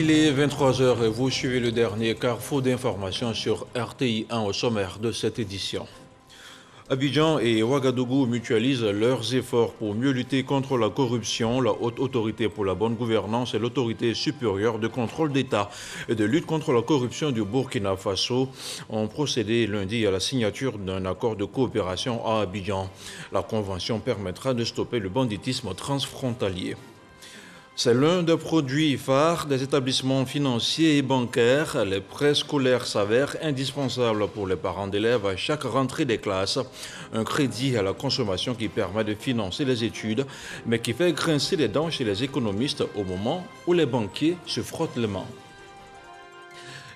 Il est 23 heures et vous suivez le dernier carrefour d'information sur RTI 1 au sommaire de cette édition. Abidjan et Ouagadougou mutualisent leurs efforts pour mieux lutter contre la corruption. La Haute Autorité pour la bonne gouvernance et l'Autorité supérieure de contrôle d'État et de lutte contre la corruption du Burkina Faso ont procédé lundi à la signature d'un accord de coopération à Abidjan. La convention permettra de stopper le banditisme transfrontalier. C'est l'un des produits phares des établissements financiers et bancaires. Les prêts scolaires s'avèrent indispensables pour les parents d'élèves à chaque rentrée des classes. Un crédit à la consommation qui permet de financer les études, mais qui fait grincer les dents chez les économistes au moment où les banquiers se frottent les mains.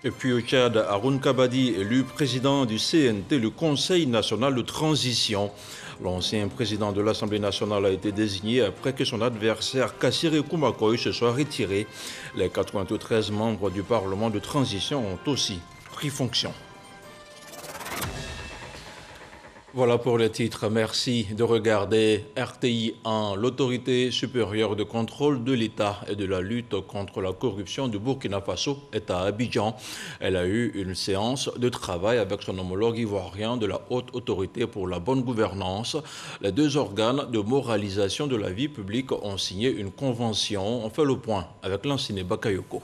Et puis au Tchad, Haroun Kabadi, élu président du CNT, le Conseil national de transition. L'ancien président de l'Assemblée nationale a été désigné après que son adversaire Kassiré Koumakoy se soit retiré. Les 93 membres du Parlement de transition ont aussi pris fonction. Voilà pour les titres. Merci de regarder RTI 1. L'autorité supérieure de contrôle de l'État et de la lutte contre la corruption du Burkina Faso est à Abidjan. Elle a eu une séance de travail avec son homologue ivoirien de la Haute Autorité pour la bonne gouvernance. Les deux organes de moralisation de la vie publique ont signé une convention. On fait le point avec Lansine Bakayoko.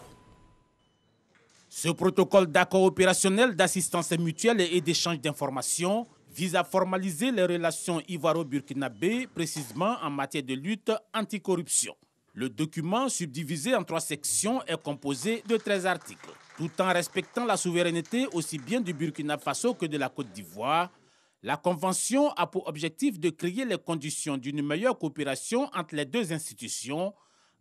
Ce protocole d'accord opérationnel d'assistance mutuelle et d'échange d'informations vise à formaliser les relations ivoiro-burkinabé, précisément en matière de lutte anticorruption. Le document, subdivisé en 3 sections, est composé de 13 articles. Tout en respectant la souveraineté aussi bien du Burkina Faso que de la Côte d'Ivoire, la Convention a pour objectif de créer les conditions d'une meilleure coopération entre les deux institutions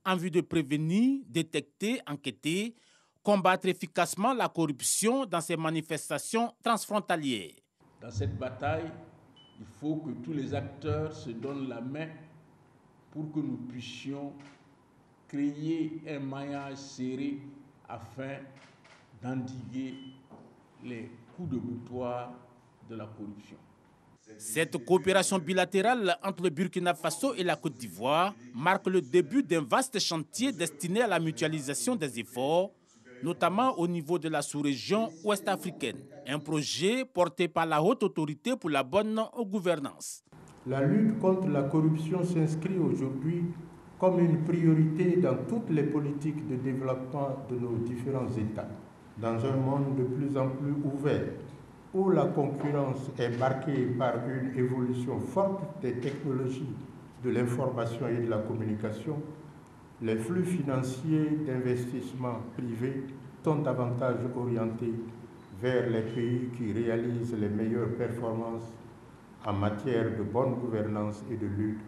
en vue de prévenir, détecter, enquêter, combattre efficacement la corruption dans ces manifestations transfrontalières. Dans cette bataille, il faut que tous les acteurs se donnent la main pour que nous puissions créer un maillage serré afin d'endiguer les coups de boutoir de la corruption. Cette coopération bilatérale entre le Burkina Faso et la Côte d'Ivoire marque le début d'un vaste chantier destiné à la mutualisation des efforts, notamment au niveau de la sous-région ouest-africaine. Un projet porté par la Haute Autorité pour la bonne gouvernance. La lutte contre la corruption s'inscrit aujourd'hui comme une priorité dans toutes les politiques de développement de nos différents États. Dans un monde de plus en plus ouvert, où la concurrence est marquée par une évolution forte des technologies de l'information et de la communication, les flux financiers d'investissement privés sont davantage orientés vers les pays qui réalisent les meilleures performances en matière de bonne gouvernance et de lutte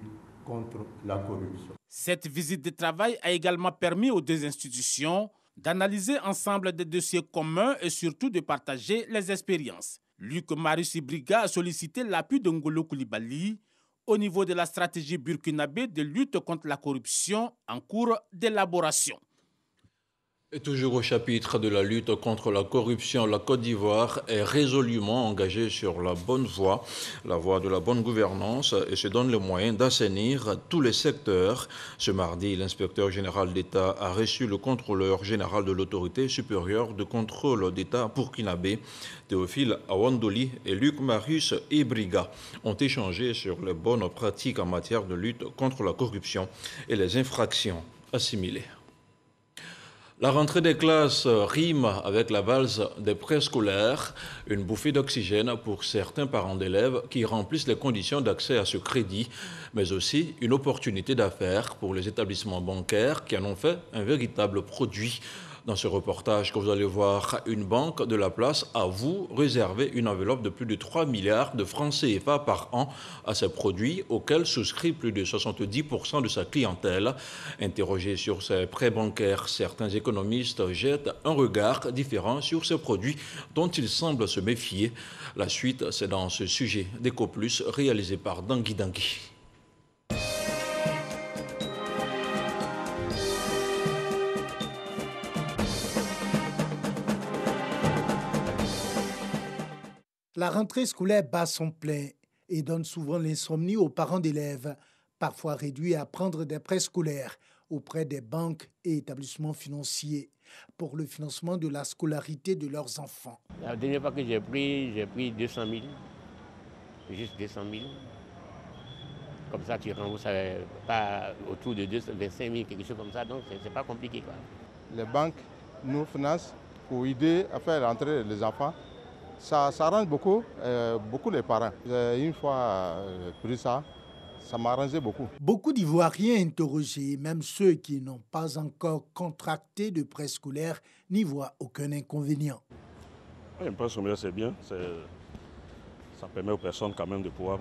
contre la corruption. Cette visite de travail a également permis aux deux institutions d'analyser ensemble des dossiers communs et surtout de partager les expériences. Luc Marius Ibriga a sollicité l'appui de Ngolo Coulibaly au niveau de la stratégie burkinabé de lutte contre la corruption en cours d'élaboration. Et toujours au chapitre de la lutte contre la corruption, la Côte d'Ivoire est résolument engagée sur la bonne voie, la voie de la bonne gouvernance, et se donne les moyens d'assainir tous les secteurs. Ce mardi, l'inspecteur général d'État a reçu le contrôleur général de l'autorité supérieure de contrôle d'État burkinabé, Théophile Awandoli, et Luc Marius Ibriga ont échangé sur les bonnes pratiques en matière de lutte contre la corruption et les infractions assimilées. La rentrée des classes rime avec la valse des préscolaires, une bouffée d'oxygène pour certains parents d'élèves qui remplissent les conditions d'accès à ce crédit, mais aussi une opportunité d'affaires pour les établissements bancaires qui en ont fait un véritable produit. Dans ce reportage que vous allez voir, une banque de la place a réservé une enveloppe de plus de 3 milliards de francs CFA par an à ses produits, auxquels souscrit plus de 70% de sa clientèle. Interrogés sur ces prêts bancaires, certains économistes jettent un regard différent sur ces produits dont ils semblent se méfier. La suite, c'est dans ce sujet d'EcoPlus réalisé par Dangui Dangui. La rentrée scolaire bat son plein et donne souvent l'insomnie aux parents d'élèves, parfois réduits à prendre des prêts scolaires auprès des banques et établissements financiers. pour le financement de la scolarité de leurs enfants. La dernière fois que j'ai pris 200 000, juste 200 000. Comme ça, tu rembourses pas autour de 25 000, quelque chose comme ça, donc c'est pas compliqué, quoi. Les banques nous financent pour aider à faire rentrer les enfants. Ça arrange beaucoup les parents. Une fois pris ça m'a arrangé beaucoup. Beaucoup d'Ivoiriens interrogés, même ceux qui n'ont pas encore contracté de prêt scolaire, n'y voient aucun inconvénient. Un prêt scolaire, c'est bien. Ça permet aux personnes quand même de pouvoir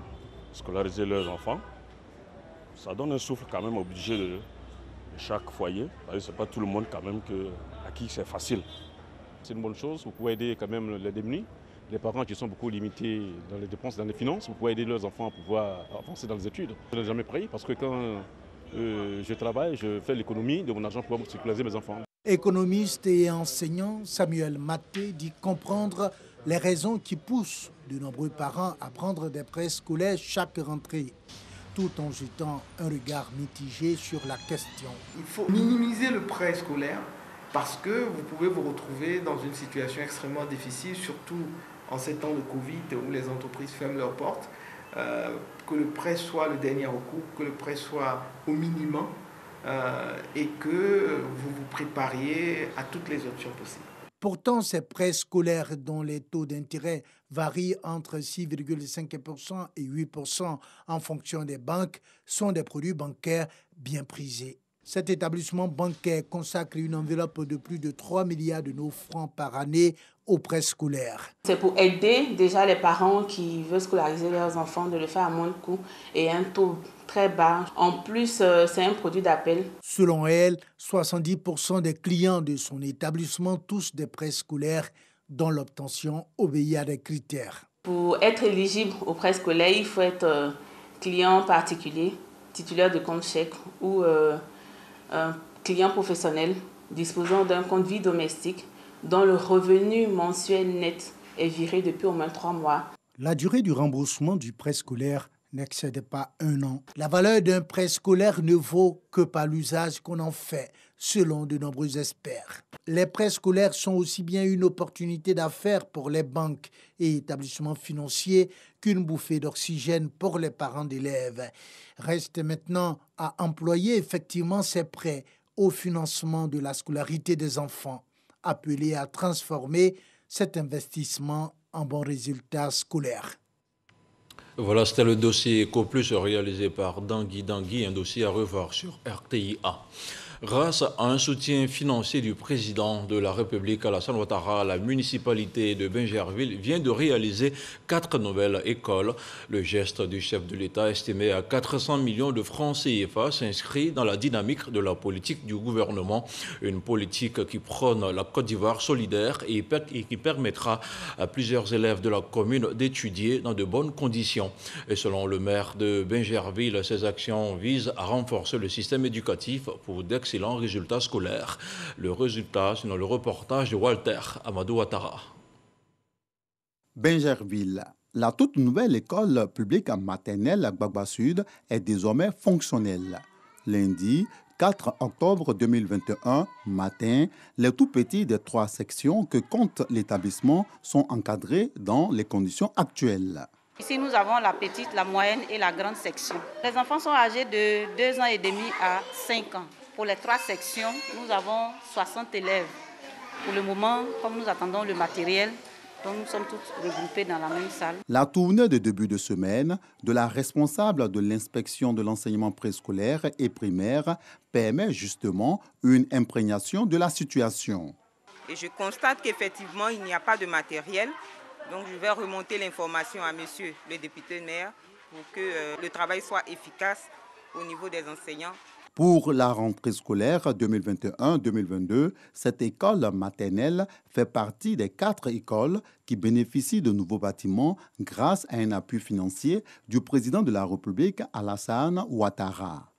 scolariser leurs enfants. Ça donne un souffle quand même au budget de chaque foyer. Ce n'est pas tout le monde quand même à qui c'est facile. C'est une bonne chose. Vous pouvez aider quand même les démunis, les parents qui sont beaucoup limités dans les dépenses, dans les finances. Vous pouvez aider leurs enfants à pouvoir avancer dans les études. Je n'ai jamais payé parce que quand je travaille, je fais l'économie de mon argent pour pouvoir scolariser mes enfants. Économiste et enseignant, Samuel Maté dit comprendre les raisons qui poussent de nombreux parents à prendre des prêts scolaires chaque rentrée, tout en jetant un regard mitigé sur la question. Il faut minimiser le prêt scolaire parce que vous pouvez vous retrouver dans une situation extrêmement difficile, surtout en ces temps de Covid où les entreprises ferment leurs portes, que le prêt soit le dernier recours, que le prêt soit au minimum et que vous vous prépariez à toutes les options possibles. Pourtant, ces prêts scolaires dont les taux d'intérêt varient entre 6,5% et 8% en fonction des banques sont des produits bancaires bien prisés. Cet établissement bancaire consacre une enveloppe de plus de 3 milliards de nos francs par année aux prêts scolaires. C'est pour aider déjà les parents qui veulent scolariser leurs enfants de le faire à moins de coût et un taux très bas. En plus, c'est un produit d'appel. Selon elle, 70% des clients de son établissement touchent des prêts scolaires dont l'obtention obéit à des critères. Pour être éligible aux prêts scolaires, il faut être client particulier, titulaire de compte chèque ou un client professionnel disposant d'un compte vie domestique dont le revenu mensuel net est viré depuis au moins 3 mois. La durée du remboursement du prêt scolaire n'excède pas 1 an. La valeur d'un prêt scolaire ne vaut que par l'usage qu'on en fait, selon de nombreux experts. Les prêts scolaires sont aussi bien une opportunité d'affaires pour les banques et établissements financiers qu'une bouffée d'oxygène pour les parents d'élèves. Reste maintenant à employer effectivement ces prêts au financement de la scolarité des enfants, appelés à transformer cet investissement en bon résultat scolaire. Voilà, c'était le dossier EcoPlus réalisé par Dangui, un dossier à revoir sur RTIA. Grâce à un soutien financier du président de la République, Alassane Ouattara, la municipalité de Bingerville vient de réaliser 4 nouvelles écoles. Le geste du chef de l'État, estimé à 400 millions de francs CFA, s'inscrit dans la dynamique de la politique du gouvernement. Une politique qui prône la Côte d'Ivoire solidaire et qui permettra à plusieurs élèves de la commune d'étudier dans de bonnes conditions. Et selon le maire de Bingerville, ces actions visent à renforcer le système éducatif pour d'excellents résultats scolaires. Le résultat, c'est dans le reportage de Walter Amadou Ouattara. Bingerville. La toute nouvelle école publique maternelle Gbagba Sud est désormais fonctionnelle. Lundi 4 octobre 2021, matin, les tout petits des 3 sections que compte l'établissement sont encadrés dans les conditions actuelles. Ici, nous avons la petite, la moyenne et la grande section. Les enfants sont âgés de 2 ans et demi à 5 ans. Pour les 3 sections, nous avons 60 élèves. Pour le moment, comme nous attendons le matériel, donc nous sommes tous regroupés dans la même salle. La tournée de début de semaine de la responsable de l'inspection de l'enseignement préscolaire et primaire permet justement une imprégnation de la situation. Et je constate qu'effectivement, il n'y a pas de matériel. Donc je vais remonter l'information à monsieur le député maire pour que le travail soit efficace au niveau des enseignants. Pour la rentrée scolaire 2021-2022, cette école maternelle fait partie des 4 écoles qui bénéficient de nouveaux bâtiments grâce à un appui financier du président de la République, Alassane Ouattara.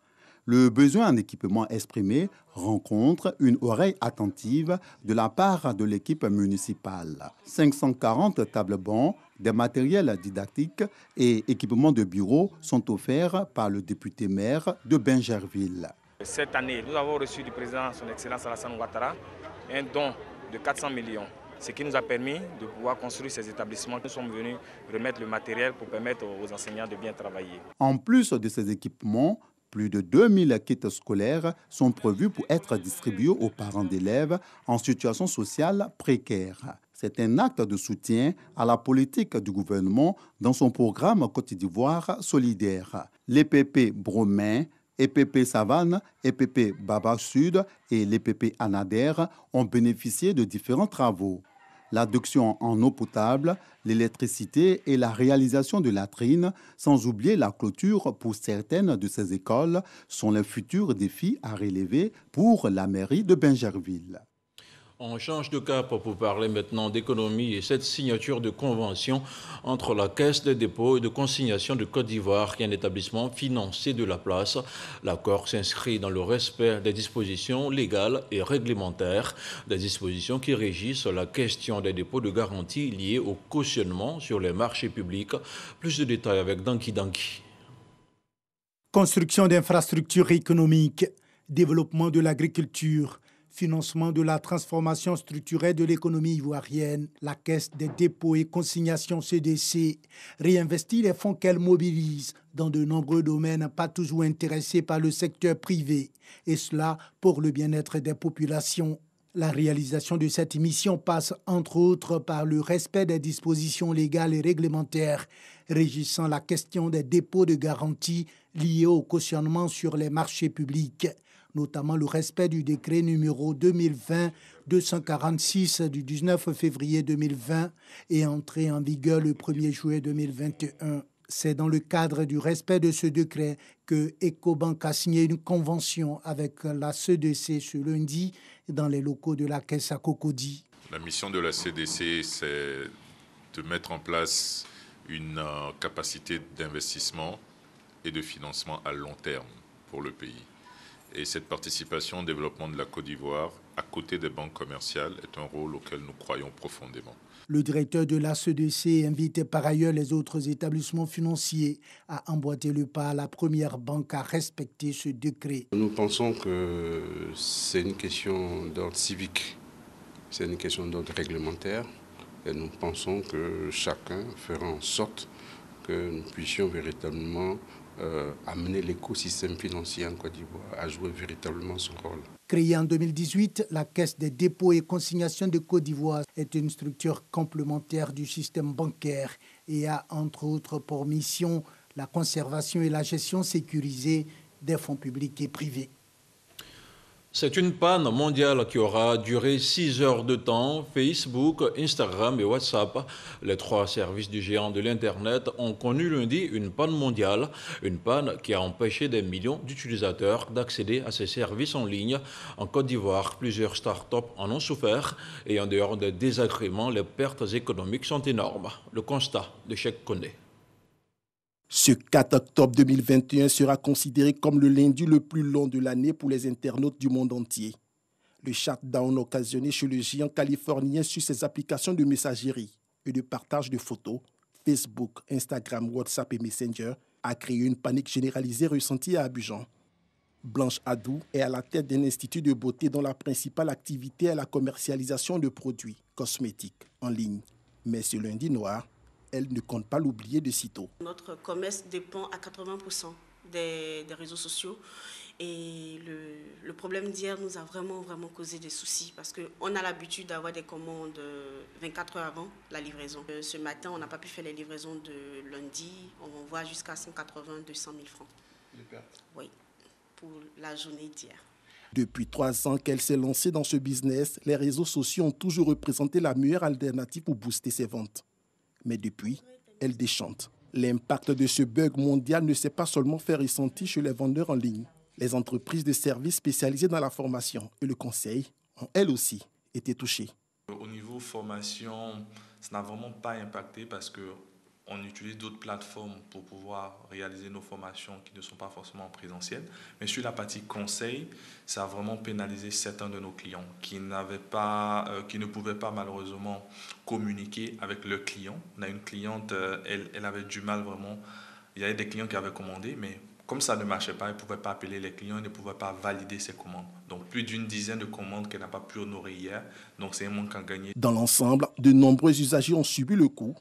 Le besoin en équipement exprimé rencontre une oreille attentive de la part de l'équipe municipale. 540 tables-bancs, des matériels didactiques et équipements de bureau sont offerts par le député maire de Bingerville. Cette année, nous avons reçu du président son Excellence Alassane Ouattara un don de 400 millions, ce qui nous a permis de pouvoir construire ces établissements. Nous sommes venus remettre le matériel pour permettre aux enseignants de bien travailler. En plus de ces équipements, plus de 2000 kits scolaires sont prévus pour être distribués aux parents d'élèves en situation sociale précaire. C'est un acte de soutien à la politique du gouvernement dans son programme Côte d'Ivoire solidaire. L'EPP Bromain, EPP Savane, EPP Baba Sud et l'EPP Anader ont bénéficié de différents travaux. L'adduction en eau potable, l'électricité et la réalisation de latrines, sans oublier la clôture pour certaines de ces écoles, sont les futurs défis à relever pour la mairie de Bingerville. On change de cap pour parler maintenant d'économie et cette signature de convention entre la Caisse des dépôts et de consignation de Côte d'Ivoire, qui est un établissement financier de la place. L'accord s'inscrit dans le respect des dispositions légales et réglementaires, des dispositions qui régissent la question des dépôts de garantie liés au cautionnement sur les marchés publics. Plus de détails avec Danki Danki. Construction d'infrastructures économiques, développement de l'agriculture, financement de la transformation structurelle de l'économie ivoirienne, la Caisse des dépôts et consignations CDC réinvestit les fonds qu'elle mobilise dans de nombreux domaines pas toujours intéressés par le secteur privé, et cela pour le bien-être des populations. La réalisation de cette mission passe entre autres par le respect des dispositions légales et réglementaires régissant la question des dépôts de garantie liés au cautionnement sur les marchés publics, notamment le respect du décret numéro 2020-246 du 19 février 2020 et entré en vigueur le 1er juillet 2021. C'est dans le cadre du respect de ce décret que Ecobank a signé une convention avec la CDC ce lundi dans les locaux de la Caisse à Cocody. La mission de la CDC, c'est de mettre en place une capacité d'investissement et de financement à long terme pour le pays. Et cette participation au développement de la Côte d'Ivoire, à côté des banques commerciales, est un rôle auquel nous croyons profondément. Le directeur de la CDC invite par ailleurs les autres établissements financiers à emboîter le pas à la première banque à respecter ce décret. Nous pensons que c'est une question d'ordre civique, c'est une question d'ordre réglementaire. Et nous pensons que chacun fera en sorte que nous puissions véritablement amener l'écosystème financier en Côte d'Ivoire à jouer véritablement son rôle. Créée en 2018, la Caisse des dépôts et consignations de Côte d'Ivoire est une structure complémentaire du système bancaire et a entre autres pour mission la conservation et la gestion sécurisée des fonds publics et privés. C'est une panne mondiale qui aura duré 6 heures de temps. Facebook, Instagram et WhatsApp, les 3 services du géant de l'Internet, ont connu lundi une panne mondiale. Une panne qui a empêché des millions d'utilisateurs d'accéder à ces services en ligne. En Côte d'Ivoire, plusieurs startups en ont souffert et en dehors des désagréments, les pertes économiques sont énormes. Le constat de Cheikh Koné. Ce 4 octobre 2021 sera considéré comme le lundi le plus long de l'année pour les internautes du monde entier. Le shutdown occasionné chez le géant californien sur ses applications de messagerie et de partage de photos, Facebook, Instagram, WhatsApp et Messenger, a créé une panique généralisée ressentie à Abidjan. Blanche Adou est à la tête d'un institut de beauté dont la principale activité est la commercialisation de produits cosmétiques en ligne. Mais ce lundi noir, elle ne compte pas l'oublier de sitôt. Notre commerce dépend à 80% des réseaux sociaux et le problème d'hier nous a vraiment causé des soucis parce qu'on a l'habitude d'avoir des commandes 24 heures avant la livraison. Ce matin, on n'a pas pu faire les livraisons de lundi, on voit jusqu'à 180 200 000 francs. Oui, pour la journée d'hier. Depuis 3 ans qu'elle s'est lancée dans ce business, les réseaux sociaux ont toujours représenté la meilleure alternative pour booster ses ventes. Mais depuis, elle déchante. L'impact de ce bug mondial ne s'est pas seulement fait ressentir chez les vendeurs en ligne. Les entreprises de services spécialisées dans la formation et le conseil ont elles aussi été touchées. Au niveau formation, ça n'a vraiment pas impacté parce qu'on utilise d'autres plateformes pour pouvoir réaliser nos formations qui ne sont pas forcément présentielles. Mais sur la partie conseil, ça a vraiment pénalisé certains de nos clients qui ne pouvaient pas malheureusement communiquer avec le client. On a une cliente, elle avait du mal vraiment. Il y avait des clients qui avaient commandé, mais Comme ça ne marchait pas, elle ne pouvait pas appeler les clients, elle ne pouvait pas valider ses commandes. Donc plus d'une dizaine de commandes qu'elle n'a pas pu honorer hier. Donc c'est un manque à gagner. Dans l'ensemble, de nombreux usagers ont subi le coup.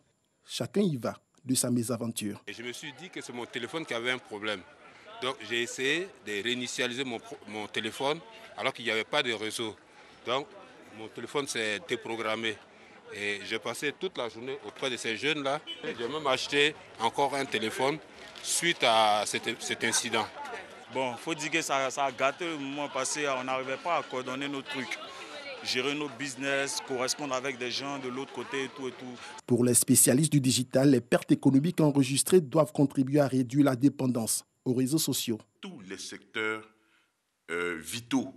Chacun y va de sa mésaventure. Et je me suis dit que c'est mon téléphone qui avait un problème. Donc j'ai essayé de réinitialiser mon téléphone alors qu'il n'y avait pas de réseau. Donc mon téléphone s'est déprogrammé. Et j'ai passé toute la journée auprès de ces jeunes-là. J'ai même acheté encore un téléphone suite à cet incident. Bon, il faut dire que ça a gâté le moment passé. On n'arrivait pas à coordonner nos trucs, gérer nos business, correspondre avec des gens de l'autre côté et tout et tout. Pour les spécialistes du digital, les pertes économiques enregistrées doivent contribuer à réduire la dépendance aux réseaux sociaux. Tous les secteurs vitaux,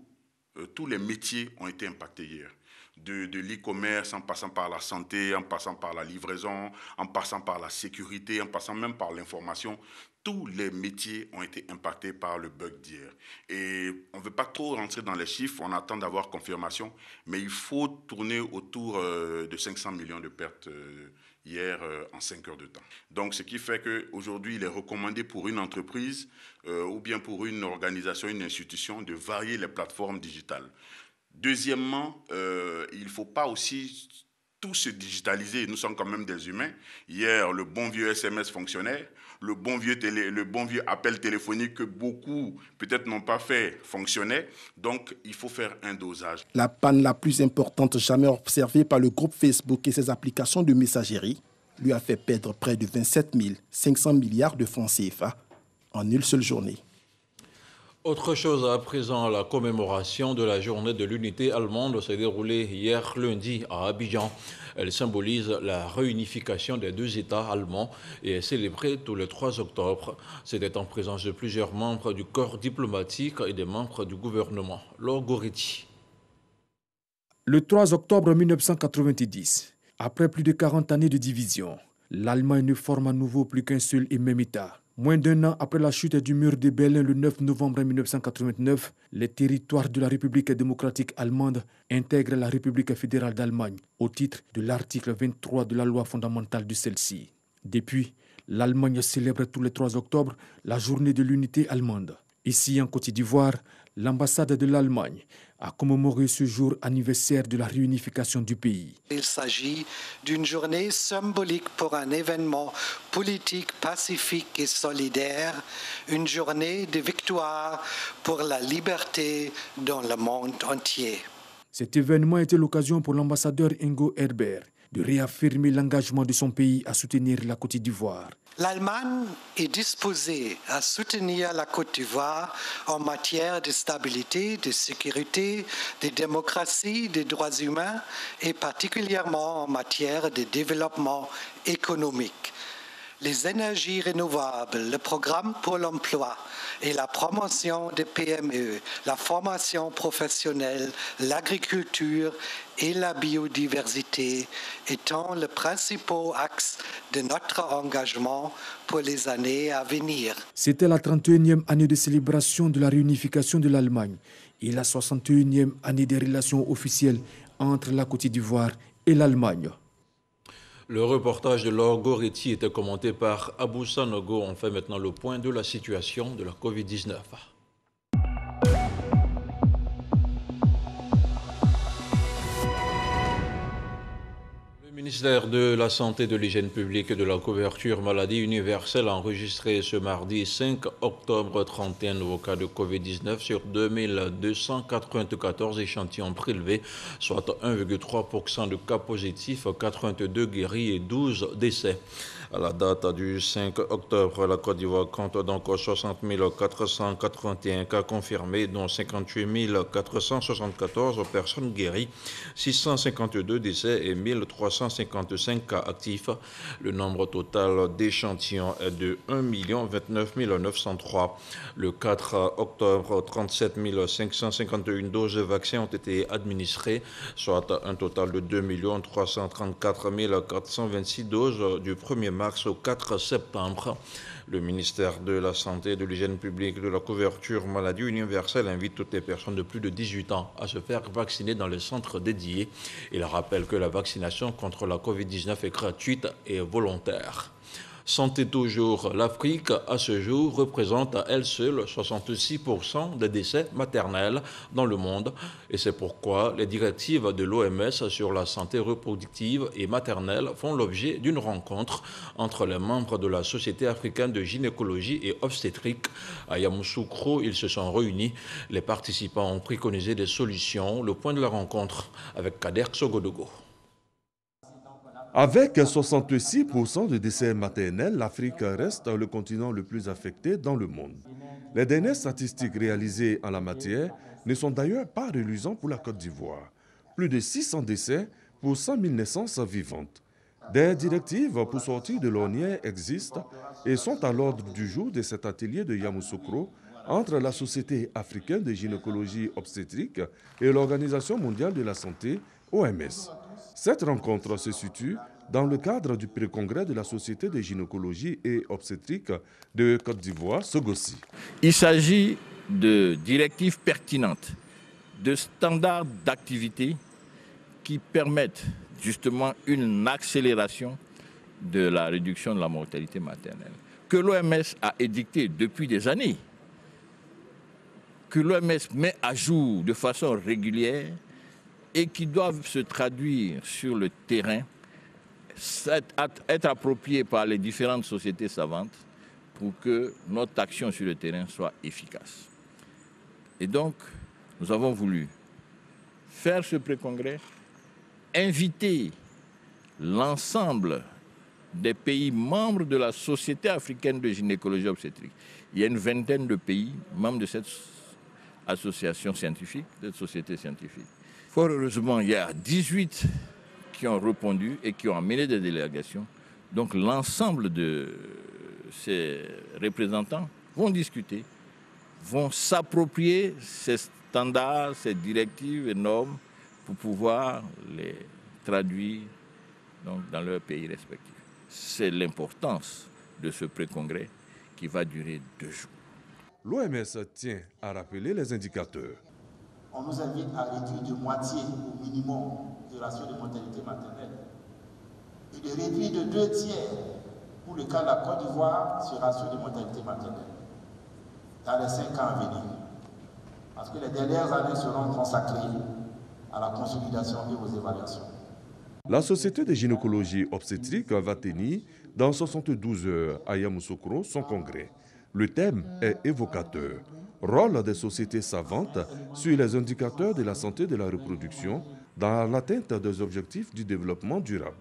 tous les métiers ont été impactés hier. De l'e-commerce, en passant par la santé, en passant par la livraison, en passant par la sécurité, en passant même par l'information. Tous les métiers ont été impactés par le bug d'hier. Et on ne veut pas trop rentrer dans les chiffres, on attend d'avoir confirmation, mais il faut tourner autour de 500 millions de pertes hier en 5 heures de temps. Donc ce qui fait qu'aujourd'hui, il est recommandé pour une entreprise ou bien pour une organisation, une institution, de varier les plateformes digitales. Deuxièmement, il ne faut pas aussi tout se digitaliser. Nous sommes quand même des humains. Hier, le bon vieux SMS fonctionnait. Le bon vieux appel téléphonique que beaucoup peut-être n'ont pas fait fonctionnait. Donc, il faut faire un dosage. La panne la plus importante jamais observée par le groupe Facebook et ses applications de messagerie lui a fait perdre près de 27 500 milliards de francs CFA en une seule journée. Autre chose à présent, la commémoration de la journée de l'unité allemande s'est déroulée hier lundi à Abidjan. Elle symbolise la réunification des deux États allemands et est célébrée tous les 3 octobre. C'était en présence de plusieurs membres du corps diplomatique et des membres du gouvernement. Laure Goretti. Le 3 octobre 1990, après plus de 40 années de division, l'Allemagne ne forme à nouveau plus qu'un seul et même État. Moins d'un an après la chute du mur de Berlin le 9 novembre 1989, les territoires de la République démocratique allemande intègrent la République fédérale d'Allemagne au titre de l'article 23 de la loi fondamentale de celle-ci. Depuis, l'Allemagne célèbre tous les 3 octobre la journée de l'unité allemande. Ici, en Côte d'Ivoire, l'ambassade de l'Allemagne a commémoré ce jour anniversaire de la réunification du pays. Il s'agit d'une journée symbolique pour un événement politique, pacifique et solidaire, une journée de victoire pour la liberté dans le monde entier. Cet événement était l'occasion pour l'ambassadeur Ingo Herbert de réaffirmer l'engagement de son pays à soutenir la Côte d'Ivoire. L'Allemagne est disposée à soutenir la Côte d'Ivoire en matière de stabilité, de sécurité, de démocratie, des droits humains et particulièrement en matière de développement économique. Les énergies renouvelables, le programme pour l'emploi et la promotion des PME, la formation professionnelle, l'agriculture et la biodiversité étant les principaux axes de notre engagement pour les années à venir. C'était la 31e année de célébration de la réunification de l'Allemagne et la 61e année des relations officielles entre la Côte d'Ivoire et l'Allemagne. Le reportage de Laure Goretti était commenté par Abou Sanogo. On fait maintenant le point de la situation de la Covid-19. Le ministère de la Santé, de l'Hygiène publique et de la couverture maladie universelle a enregistré ce mardi 5 octobre 31 nouveaux cas de Covid-19 sur 2294 échantillons prélevés, soit 1,3% de cas positifs, 82 guéris et 12 décès. À la date du 5 octobre, la Côte d'Ivoire compte donc 60 481 cas confirmés, dont 58 474 personnes guéries, 652 décès et 1355 cas actifs. Le nombre total d'échantillons est de 1 029 903. Le 4 octobre, 37 551 doses de vaccins ont été administrées, soit un total de 2 334 426 doses du 1er mars au 4 septembre. Le ministère de la Santé, de l'Hygiène publique et de la couverture maladie universelle invite toutes les personnes de plus de 18 ans à se faire vacciner dans les centres dédiés. Il rappelle que la vaccination contre la Covid-19 est gratuite et volontaire. Santé toujours, l'Afrique à ce jour représente à elle seule 66% des décès maternels dans le monde et c'est pourquoi les directives de l'OMS sur la santé reproductive et maternelle font l'objet d'une rencontre entre les membres de la Société africaine de gynécologie et obstétrique. À Yamoussoukro, ils se sont réunis. Les participants ont préconisé des solutions. Le point de la rencontre avec Kader Sogodogo. Avec 66% de décès maternels, l'Afrique reste le continent le plus affecté dans le monde. Les dernières statistiques réalisées en la matière ne sont d'ailleurs pas reluisantes pour la Côte d'Ivoire. Plus de 600 décès pour 100 000 naissances vivantes. Des directives pour sortir de l'ornière existent et sont à l'ordre du jour de cet atelier de Yamoussoukro entre la Société africaine de gynécologie obstétrique et l'Organisation mondiale de la santé, OMS. Cette rencontre se situe dans le cadre du pré-congrès de la Société de gynécologie et obstétrique de Côte d'Ivoire, Sogossi. Il s'agit de directives pertinentes, de standards d'activité qui permettent justement une accélération de la réduction de la mortalité maternelle, que l'OMS a édicté depuis des années, que l'OMS met à jour de façon régulière et qui doivent se traduire sur le terrain, être appropriés par les différentes sociétés savantes pour que notre action sur le terrain soit efficace. Et donc, nous avons voulu faire ce pré-congrès, inviter l'ensemble des pays membres de la Société africaine de gynécologie obstétrique. Il y a une vingtaine de pays membres de cette association scientifique, de cette société scientifique. Fort heureusement, il y a 18 qui ont répondu et qui ont amené des délégations. Donc l'ensemble de ces représentants vont discuter, vont s'approprier ces standards, ces directives et normes pour pouvoir les traduire donc, dans leurs pays respectifs. C'est l'importance de ce pré-congrès qui va durer 2 jours. L'OMS tient à rappeler les indicateurs. On nous invite à réduire de moitié au minimum le ratio de mortalité maternelle et de réduire de 2 tiers pour le cas de la Côte d'Ivoire ce ratio de mortalité maternelle dans les 5 ans à venir. Parce que les dernières années seront consacrées à la consolidation et aux évaluations. La Société de gynécologie obstétrique va tenir dans 72 heures à Yamoussoukro son congrès. Le thème est évocateur. Rôle des sociétés savantes sur les indicateurs de la santé de la reproduction dans l'atteinte des objectifs du développement durable.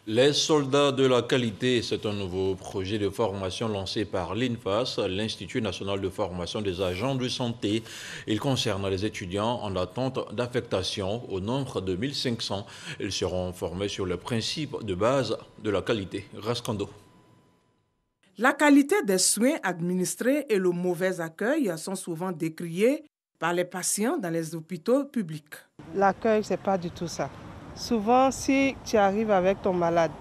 Les soldats de la qualité, c'est un nouveau projet de formation lancé par l'INFAS, l'Institut national de formation des agents de santé. Il concerne les étudiants en attente d'affectation au nombre de 1500. Ils seront formés sur les principes de base de la qualité. Rascando. La qualité des soins administrés et le mauvais accueil sont souvent décriés par les patients dans les hôpitaux publics. L'accueil, ce n'est pas du tout ça. Souvent, si tu arrives avec ton malade,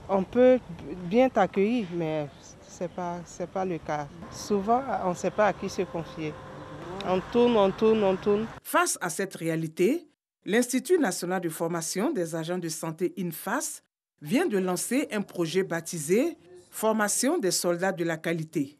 on peut bien t'accueillir, mais ce n'est pas le cas. Souvent, on ne sait pas à qui se confier. On tourne. Face à cette réalité, l'Institut national de formation des agents de santé INFAS vient de lancer un projet baptisé Formation des soldats de la qualité.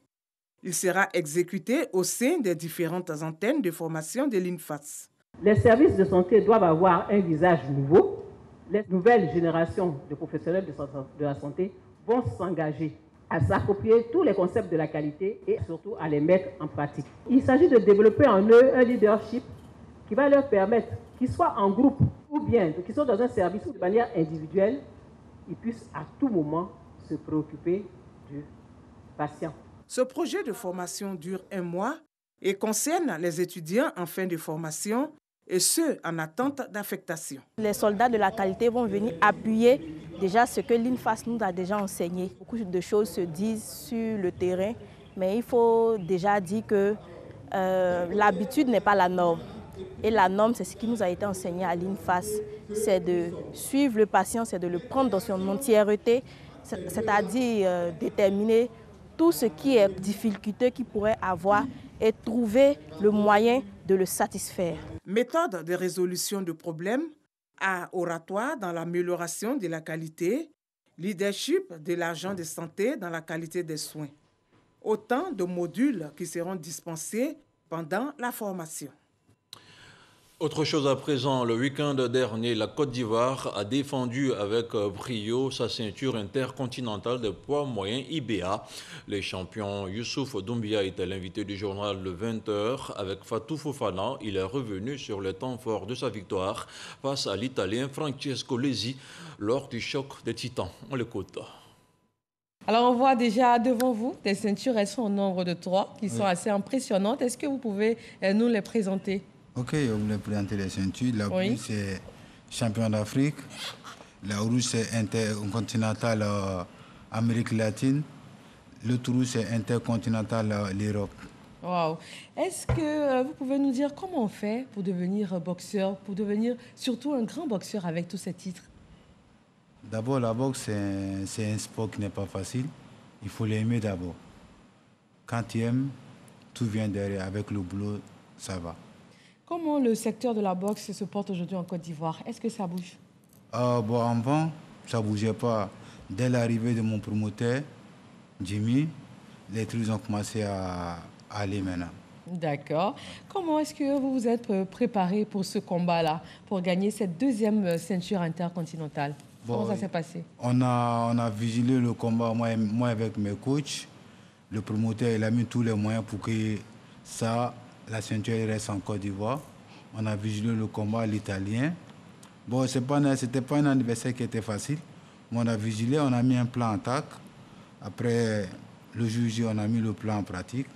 Il sera exécuté au sein des différentes antennes de formation de l'INFAS. Les services de santé doivent avoir un visage nouveau. Les nouvelles générations de professionnels de la santé vont s'engager à s'approprier tous les concepts de la qualité et surtout à les mettre en pratique. Il s'agit de développer en eux un leadership qui va leur permettre, qu'ils soient en groupe ou bien qu'ils soient dans un service ou de manière individuelle, ils puissent à tout moment se préoccuper du patient. Ce projet de formation dure 1 mois et concerne les étudiants en fin de formation et ceux en attente d'affectation. Les soldats de la qualité vont venir appuyer déjà ce que l'INFAS nous a déjà enseigné. Beaucoup de choses se disent sur le terrain, mais il faut déjà dire que l'habitude n'est pas la norme. Et la norme, c'est ce qui nous a été enseigné à l'INFAS, c'est de suivre le patient, c'est de le prendre dans son entièreté, c'est-à-dire déterminer tout ce qui est difficulté qu'il pourrait avoir et trouver le moyen de le satisfaire. Méthode de résolution de problèmes à oratoire dans l'amélioration de la qualité, leadership de l'agent de santé dans la qualité des soins. Autant de modules qui seront dispensés pendant la formation. Autre chose à présent, le week-end dernier, la Côte d'Ivoire a défendu avec brio sa ceinture intercontinentale de poids moyen IBA. Les champions Youssouf Doumbia était l'invité du journal de 20h. Avec Fatou Fofana, il est revenu sur le temps fort de sa victoire face à l'Italien Francesco Lesi lors du choc des titans. On l'écoute. Alors on voit déjà devant vous des ceintures, elles sont au nombre de 3 qui sont assez impressionnantes. Est-ce que vous pouvez nous les présenter? Ok, je voulais présenter les ceintures. La bleue, c'est champion d'Afrique. La rouge, c'est intercontinental Amérique latine. Le rouge, c'est intercontinental l'Europe. Wow. Est-ce que vous pouvez nous dire comment on fait pour devenir boxeur, pour devenir surtout un grand boxeur avec tous ces titres? D'abord, la boxe, c'est un sport qui n'est pas facile. Il faut l'aimer d'abord. Quand tu aimes, tout vient derrière. Avec le boulot, ça va. Comment le secteur de la boxe se porte aujourd'hui en Côte d'Ivoire? Est-ce que ça bouge? Avant, ça ne bougeait pas. Dès l'arrivée de mon promoteur, Jimmy, les trucs ont commencé à aller maintenant. D'accord. Comment est-ce que vous vous êtes préparé pour ce combat-là, pour gagner cette deuxième ceinture intercontinentale? Comment ça s'est passé? On a vigilé le combat, moi avec mes coachs. Le promoteur, il a mis tous les moyens pour que la ceinture reste en Côte d'Ivoire. On a vigilé le combat, l'Italien. Bon, c'était pas un adversaire qui était facile. Mais on a vigilé, on a mis un plan en attaque. Après, le juge, on a mis le plan en pratique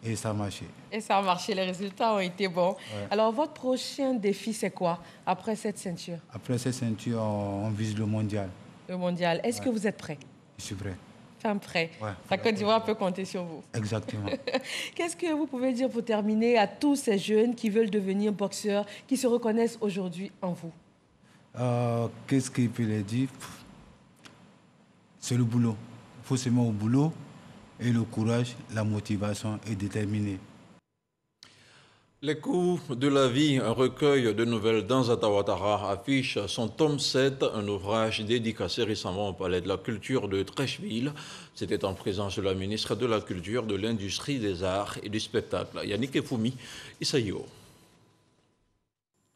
et ça a marché. Et ça a marché, les résultats ont été bons. Ouais. Alors, votre prochain défi, c'est quoi après cette ceinture? Après cette ceinture, on vise le mondial. Le mondial. Est-ce que vous êtes prêt? Je suis prêt. Enfin, prêt. Ouais, la Côte d'Ivoire peut compter sur vous. Exactement. Qu'est-ce que vous pouvez dire pour terminer à tous ces jeunes qui veulent devenir boxeurs, qui se reconnaissent aujourd'hui en vous? Qu'est-ce qu'il peut leur dire? C'est le boulot. Il faut se mettre au boulot et le courage, la motivation est déterminée. Les coups de la vie, un recueil de nouvelles d'Anzata Ouattara affiche son tome 7, un ouvrage dédicacé récemment au Palais de la Culture de Treichville. C'était en présence de la ministre de la Culture, de l'Industrie, des Arts et du Spectacle, Yannick Efoumi Isaïo.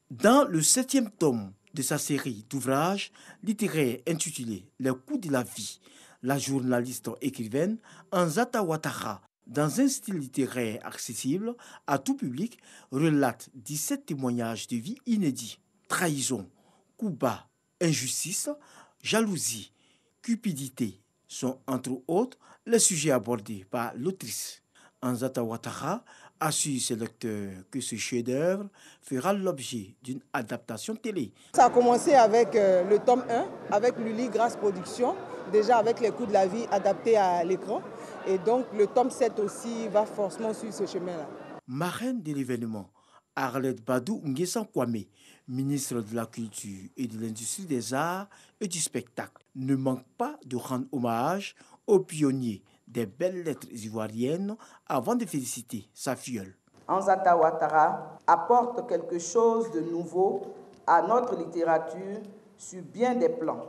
Dans le 7e tome de sa série d'ouvrages littéraires intitulé « Les coups de la vie », la journaliste écrivaine Anzata Ouattara, dans un style littéraire accessible à tout public, relate 17 témoignages de vie inédits. Trahison, coup bas, injustice, jalousie, cupidité sont entre autres les sujets abordés par l'autrice. Anzata Ouattara assure ses lecteurs que ce chef-d'œuvre fera l'objet d'une adaptation télé. Ça a commencé avec le tome 1, avec Lully Grâce Productions, déjà avec les coups de la vie adaptés à l'écran. Et donc le tome 7 aussi va forcément suivre ce chemin-là. Marraine de l'événement, Arlette Badou Nguessan Kwame, ministre de la Culture et de l'Industrie des Arts et du Spectacle, ne manque pas de rendre hommage aux pionniers des belles lettres ivoiriennes avant de féliciter sa filleule. Anzata Ouattara apporte quelque chose de nouveau à notre littérature sur bien des plans.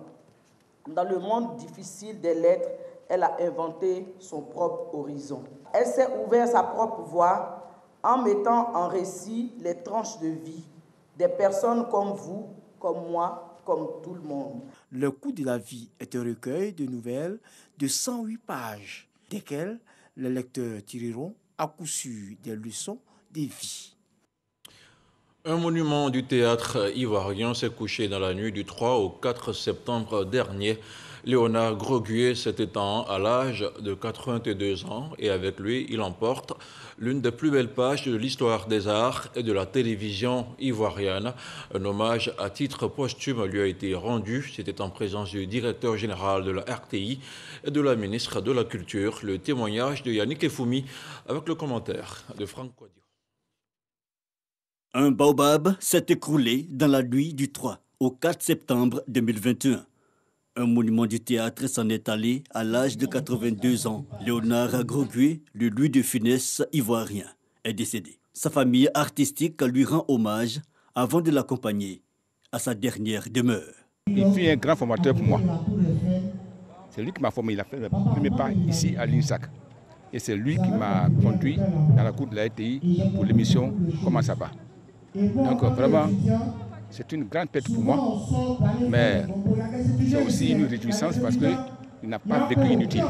Dans le monde difficile des lettres, elle a inventé son propre horizon. Elle s'est ouvert sa propre voie en mettant en récit les tranches de vie des personnes comme vous, comme moi, comme tout le monde. Le coup de la vie est un recueil de nouvelles de 108 pages, desquelles les lecteurs tireront à coup sûr des leçons de vie. Un monument du théâtre ivoirien s'est couché dans la nuit du 3 au 4 septembre dernier. Léonard Groguier s'est éteint à l'âge de 82 ans et avec lui, il emporte l'une des plus belles pages de l'histoire des arts et de la télévision ivoirienne. Un hommage à titre posthume lui a été rendu. C'était en présence du directeur général de la RTI et de la ministre de la Culture. Le témoignage de Yannick Efoumi avec le commentaire de Franck Quadio. Un baobab s'est écroulé dans la nuit du 3 au 4 septembre 2021. Un monument du théâtre s'en est allé à l'âge de 82 ans. Léonard Groguier, le Louis de Funès ivoirien, est décédé. Sa famille artistique lui rend hommage avant de l'accompagner à sa dernière demeure. Il fut un grand formateur pour moi. C'est lui qui m'a formé. Il a fait le premier pas ici à l'INSAC. Et c'est lui qui m'a conduit dans la cour de la RTI pour l'émission Comment ça va. Donc vraiment, c'est une grande perte pour moi. Mais c'est aussi une réjouissance parce qu'il n'a pas vécu inutile.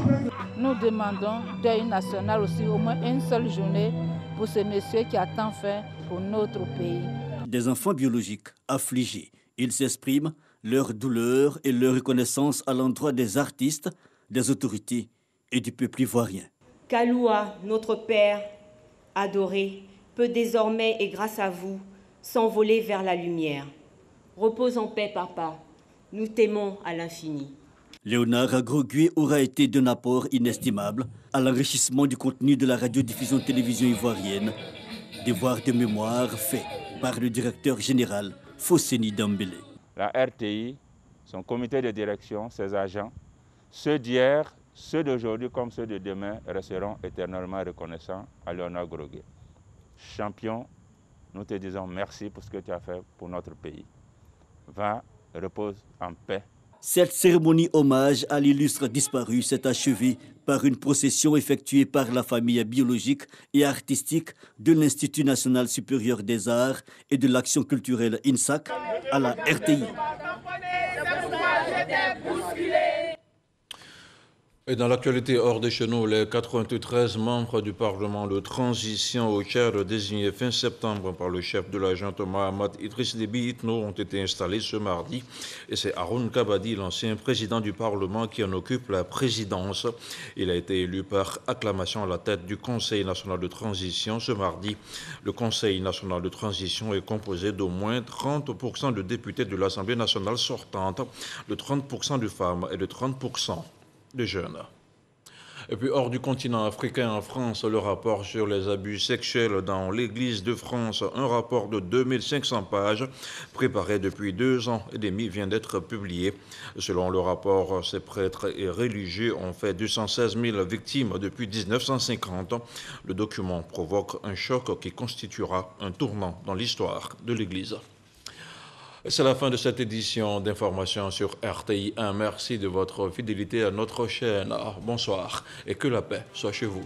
Nous demandons deuil national aussi, au moins une seule journée pour ce monsieur qui a tant fait pour notre pays. Des enfants biologiques affligés, ils s'expriment leur douleur et leur reconnaissance à l'endroit des artistes, des autorités et du peuple ivoirien. Kaloua, notre Père adoré, peut désormais, et grâce à vous, s'envoler vers la lumière. Repose en paix, papa. Nous t'aimons à l'infini. Léonard Agrogué aura été d'un apport inestimable à l'enrichissement du contenu de la radiodiffusion-télévision ivoirienne, devoir de mémoire fait par le directeur général Fosseni Dambélé. La RTI, son comité de direction, ses agents, ceux d'hier, ceux d'aujourd'hui comme ceux de demain resteront éternellement reconnaissants à Léonard Agrogué. Champion, nous te disons merci pour ce que tu as fait pour notre pays. Va, repose en paix. Cette cérémonie hommage à l'illustre disparu s'est achevée par une procession effectuée par la famille biologique et artistique de l'Institut national supérieur des arts et de l'action culturelle INSAC à la RTI. Et dans l'actualité hors de chez nous, les 93 membres du Parlement de transition au Tchad désignés fin septembre par le chef de la junte Mohamed Idriss Déby Itno ont été installés ce mardi. Et c'est Haroun Kabadi, l'ancien président du Parlement, qui en occupe la présidence. Il a été élu par acclamation à la tête du Conseil national de transition ce mardi. Le Conseil national de transition est composé d'au moins 30% de députés de l'Assemblée nationale sortante, de 30% de femmes et de 30% de jeunes. Et puis hors du continent africain, en France, le rapport sur les abus sexuels dans l'Église de France, un rapport de 2500 pages préparé depuis 2 ans et demi vient d'être publié. Selon le rapport, ces prêtres et religieux ont fait 216 000 victimes depuis 1950. Le document provoque un choc qui constituera un tournant dans l'histoire de l'Église. C'est la fin de cette édition d'information sur RTI 1. Merci de votre fidélité à notre chaîne. Bonsoir et que la paix soit chez vous.